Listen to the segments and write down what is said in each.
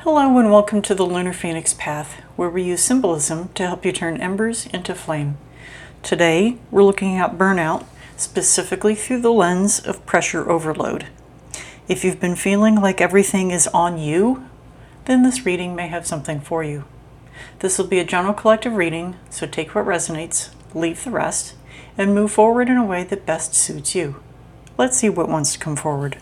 Hello and welcome to the Lunar Phoenix Path, where we use symbolism to help you turn embers into flame. Today, we're looking at burnout, specifically through the lens of pressure overload. If you've been feeling like everything is on you, then this reading may have something for you. This will be a general collective reading, so take what resonates, leave the rest, and move forward in a way that best suits you. Let's see what wants to come forward.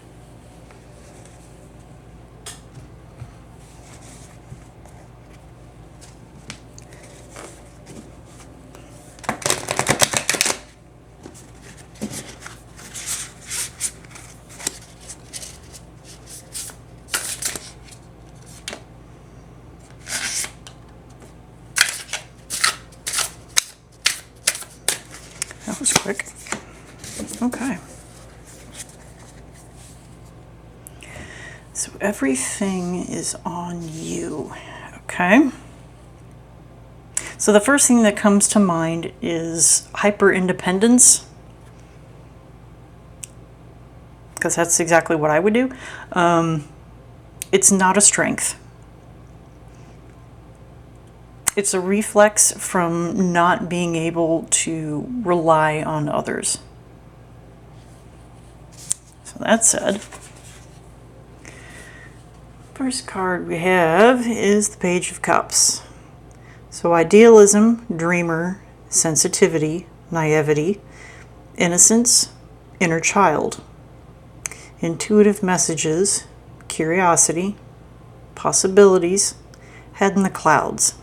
That was quick. Okay. So everything is on you. Okay. So the first thing that comes to mind is hyper-independence, because that's exactly what I would do. It's not a strength. It's a reflex from not being able to rely on others. So that said, first card we have is the Page of Cups. So idealism, dreamer, sensitivity, naivety, innocence, inner child, intuitive messages, curiosity, possibilities, head in the clouds.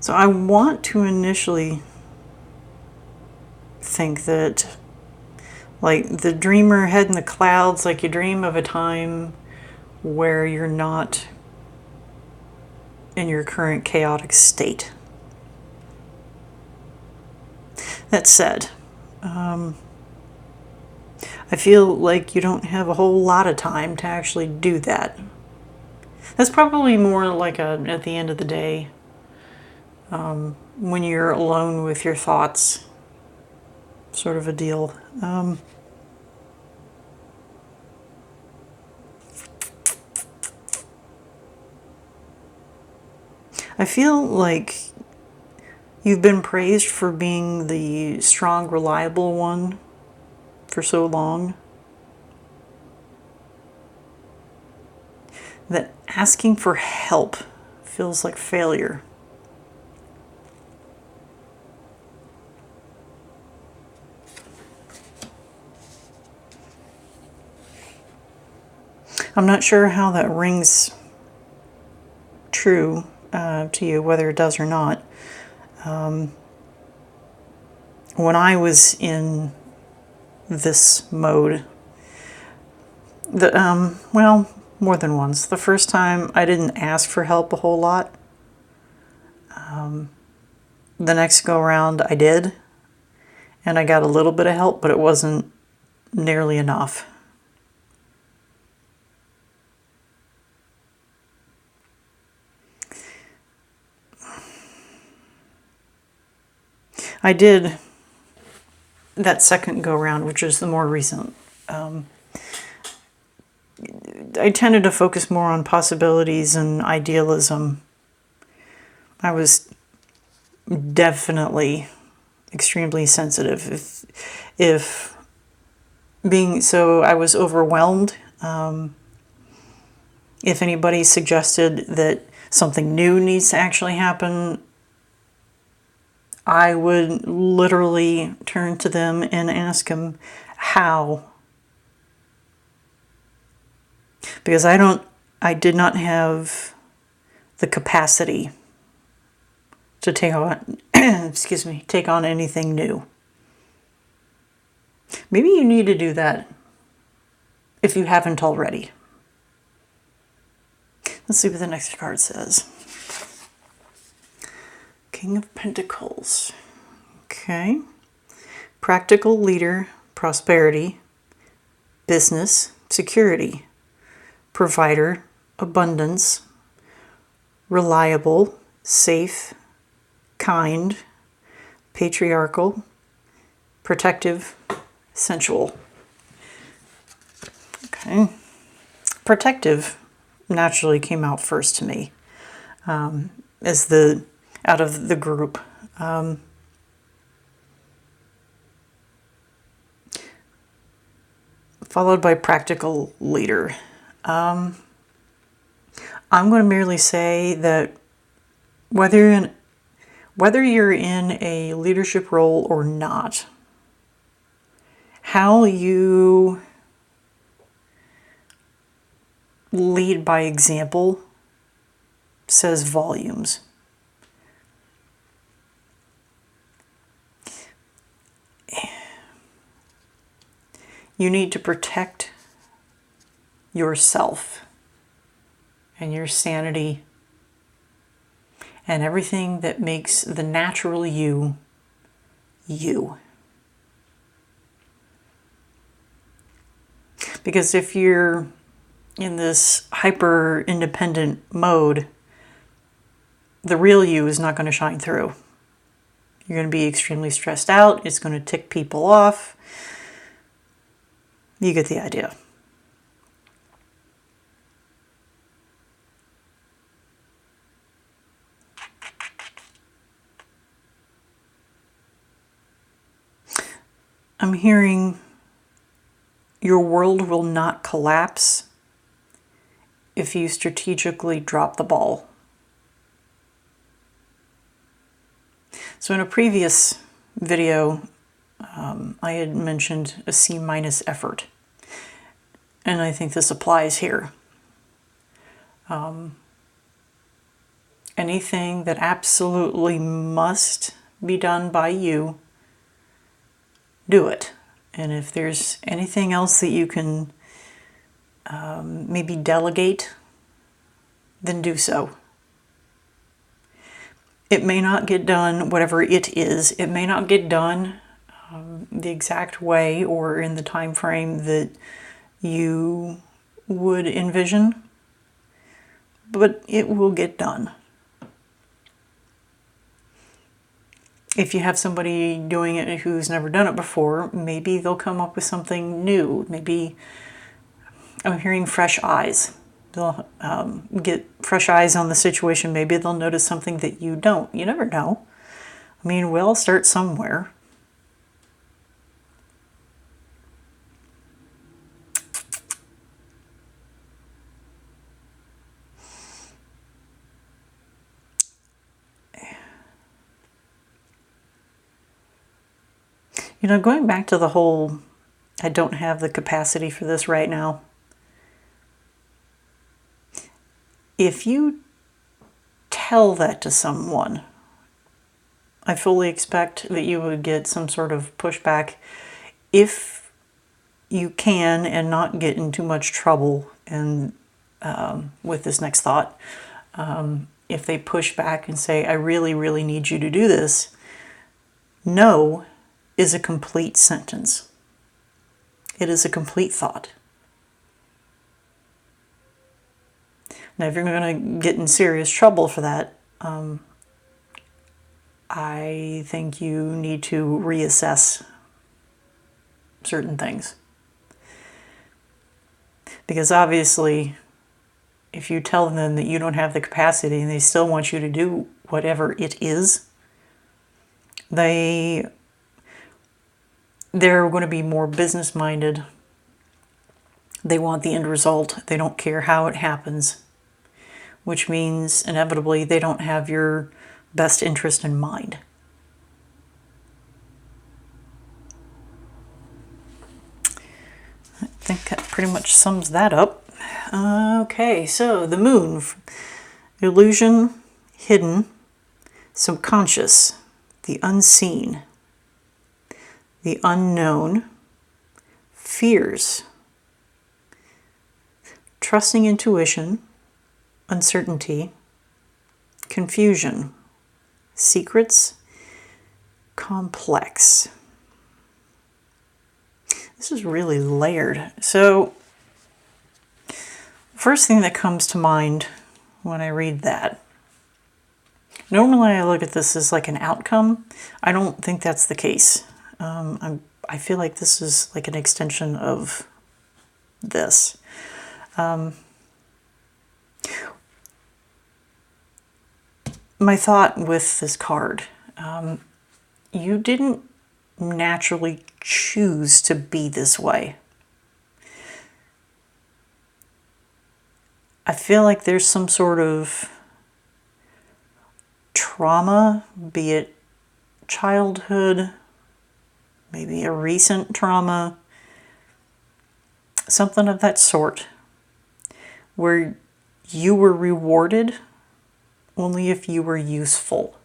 So I want to initially think that, like, the dreamer head in the clouds, like you dream of a time where you're not in your current chaotic state. That said, I feel like you don't have a whole lot of time to actually do that. That's probably more like at the end of the day, when you're alone with your thoughts, sort of a deal. I feel like you've been praised for being the strong, reliable one for so long that asking for help feels like failure. I'm not sure how that rings true to you, whether it does or not. When I was in this mode, well, more than once. The first time I didn't ask for help a whole lot. The next go around I did, and I got a little bit of help, but it wasn't nearly enough. I did that second go round, which is the more recent. I tended to focus more on possibilities and idealism. I was definitely extremely sensitive. If being so, I was overwhelmed. If anybody suggested that something new needs to actually happen, I would literally turn to them and ask them how. Because I did not have the capacity to take on, take on anything new. Maybe you need to do that if you haven't already. Let's see what the next card says. King of Pentacles. Okay. Practical leader, prosperity, business, security, provider, abundance, reliable, safe, kind, patriarchal, protective, sensual. Okay. Protective naturally came out first to me as the out of the group. Followed by practical leader. I'm going to merely say that whether you're in a leadership role or not, how you lead by example says volumes. You need to protect yourself and your sanity and everything that makes the natural you, you. Because if you're in this hyper independent mode, the real you is not going to shine through. You're going to be extremely stressed out. It's going to tick people off. You get the idea. I'm hearing your world will not collapse if you strategically drop the ball. So in a previous video, I had mentioned a C- effort. And I think this applies here. Anything that absolutely must be done by you, do it. And if there's anything else that you can maybe delegate, then do so. It may not get done, whatever it is, it may not get done the exact way or in the time frame that you would envision, but it will get done. If you have somebody doing it who's never done it before, maybe they'll come up with something new. Maybe I'm hearing fresh eyes. They'll get fresh eyes on the situation. Maybe they'll notice something that you don't. You never know. I mean, we'll start somewhere. You know, going back to the whole, I don't have the capacity for this right now. If you tell that to someone, I fully expect that you would get some sort of pushback if you can and not get in too much trouble and with this next thought. If they push back and say, I really, really need you to do this, no is a complete sentence. It is a complete thought. Now, if you're going to get in serious trouble for that, I think you need to reassess certain things. Because obviously, if you tell them that you don't have the capacity and they still want you to do whatever it is, they're going to be more business-minded. They want the end result. They don't care how it happens, which means inevitably they don't have your best interest in mind. I think that pretty much sums that up. Okay, so the moon. Illusion, hidden, subconscious, the unseen, the unknown, fears, trusting intuition, uncertainty, confusion, secrets, complex. This is really layered. So, first thing that comes to mind when I read that, Normally I look at this as like an outcome. I don't think that's the case. I feel like this is like an extension of this. My thought with this card, you didn't naturally choose to be this way. I feel like there's some sort of trauma, be it childhood, maybe a recent trauma, something of that sort, where you were rewarded only if you were useful.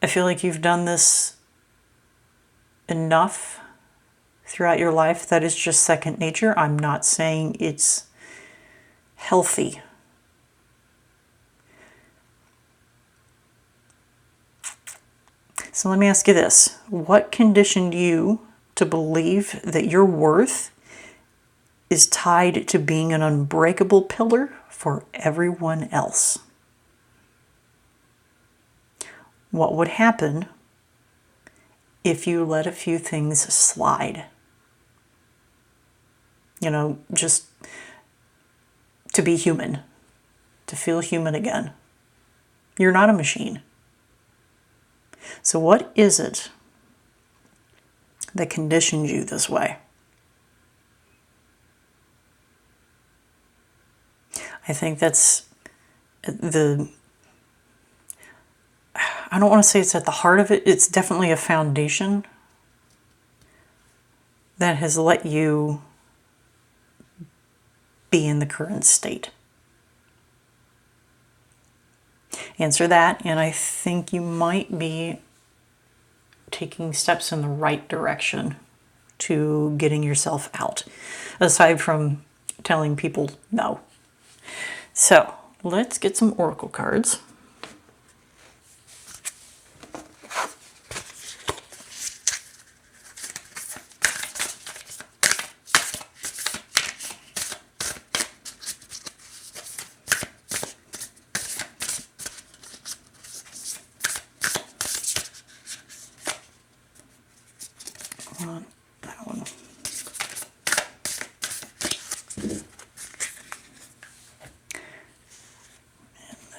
I feel like you've done this enough throughout your life that it's just second nature. I'm not saying it's healthy. So let me ask you this. What conditioned you to believe that your worth is tied to being an unbreakable pillar for everyone else? What would happen if you let a few things slide? You know, just to be human, to feel human again. You're not a machine. So what is it that conditioned you this way? I think that's I don't want to say it's at the heart of it. It's definitely a foundation that has let you be in the current state. Answer that, and I think you might be taking steps in the right direction to getting yourself out, aside from telling people no. So let's get some oracle cards. That one.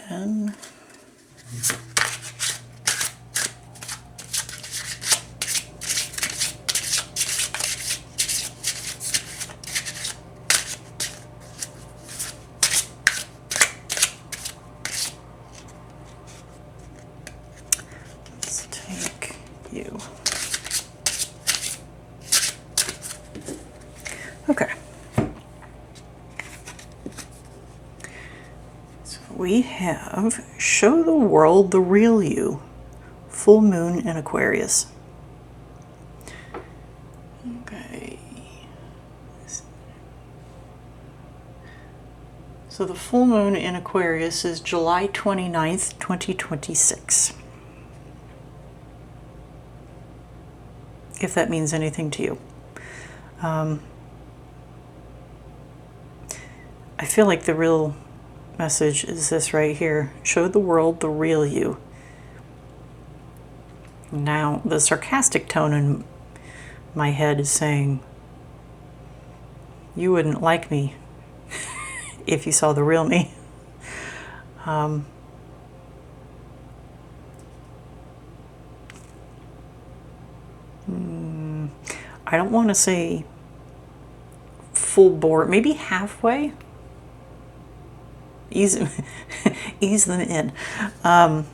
And then let's take you. Okay. So we have show the world the real you. Full moon in Aquarius. Okay. So the full moon in Aquarius is July 29th, 2026. If that means anything to you. I feel like the real message is this right here. Show the world the real you. Now, the sarcastic tone in my head is saying, you wouldn't like me if you saw the real me. I don't want to say full bore, maybe halfway. Ease them in. I'm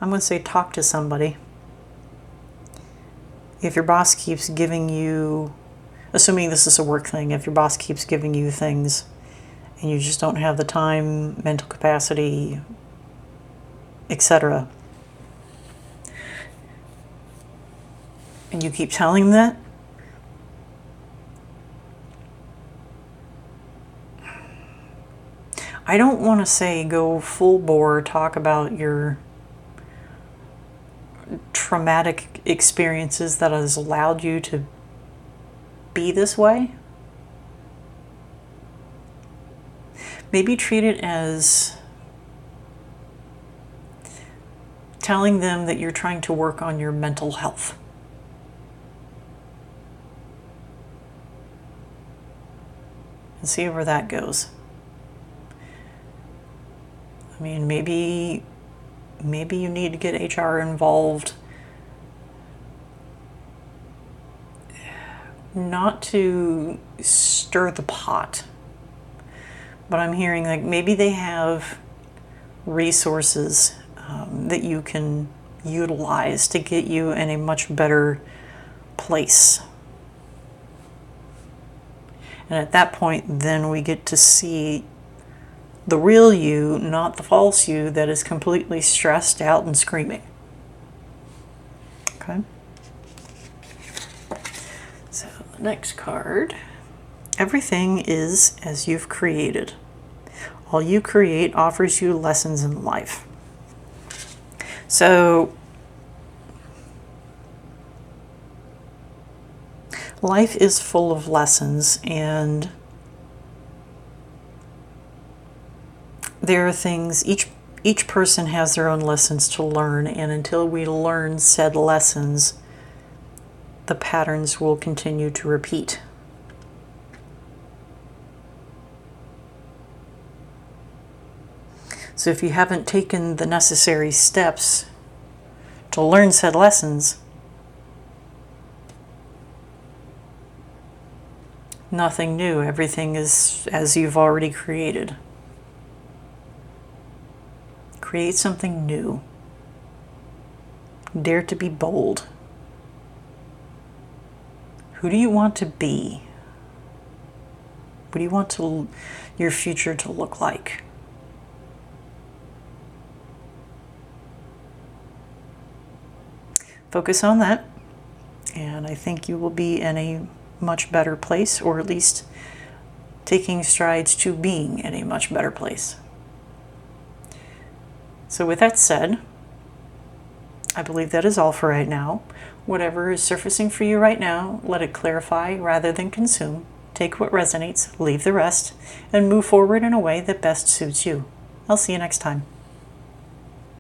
going to say talk to somebody. If your boss keeps giving you, assuming this is a work thing, if your boss keeps giving you things and you just don't have the time, mental capacity, etc., and you keep telling them that, I don't want to say go full bore, talk about your traumatic experiences that has allowed you to be this way. Maybe treat it as telling them that you're trying to work on your mental health. And see where that goes. I mean, maybe you need to get HR involved, not to stir the pot, but I'm hearing like maybe they have resources that you can utilize to get you in a much better place. And at that point, then we get to see the real you, not the false you that is completely stressed out and screaming. Okay? So the next card. Everything is as you've created. All you create offers you lessons in life. So life is full of lessons, and there are things, each person has their own lessons to learn, and until we learn said lessons, the patterns will continue to repeat. So if you haven't taken the necessary steps to learn said lessons, nothing new. Everything is as you've already created. Create something new. Dare to be bold. Who do you want to be? What do you want your future to look like? Focus on that, and I think you will be in a much better place, or at least taking strides to being in a much better place. So with that said, I believe that is all for right now. Whatever is surfacing for you right now, let it clarify rather than consume. Take what resonates, leave the rest, and move forward in a way that best suits you. I'll see you next time.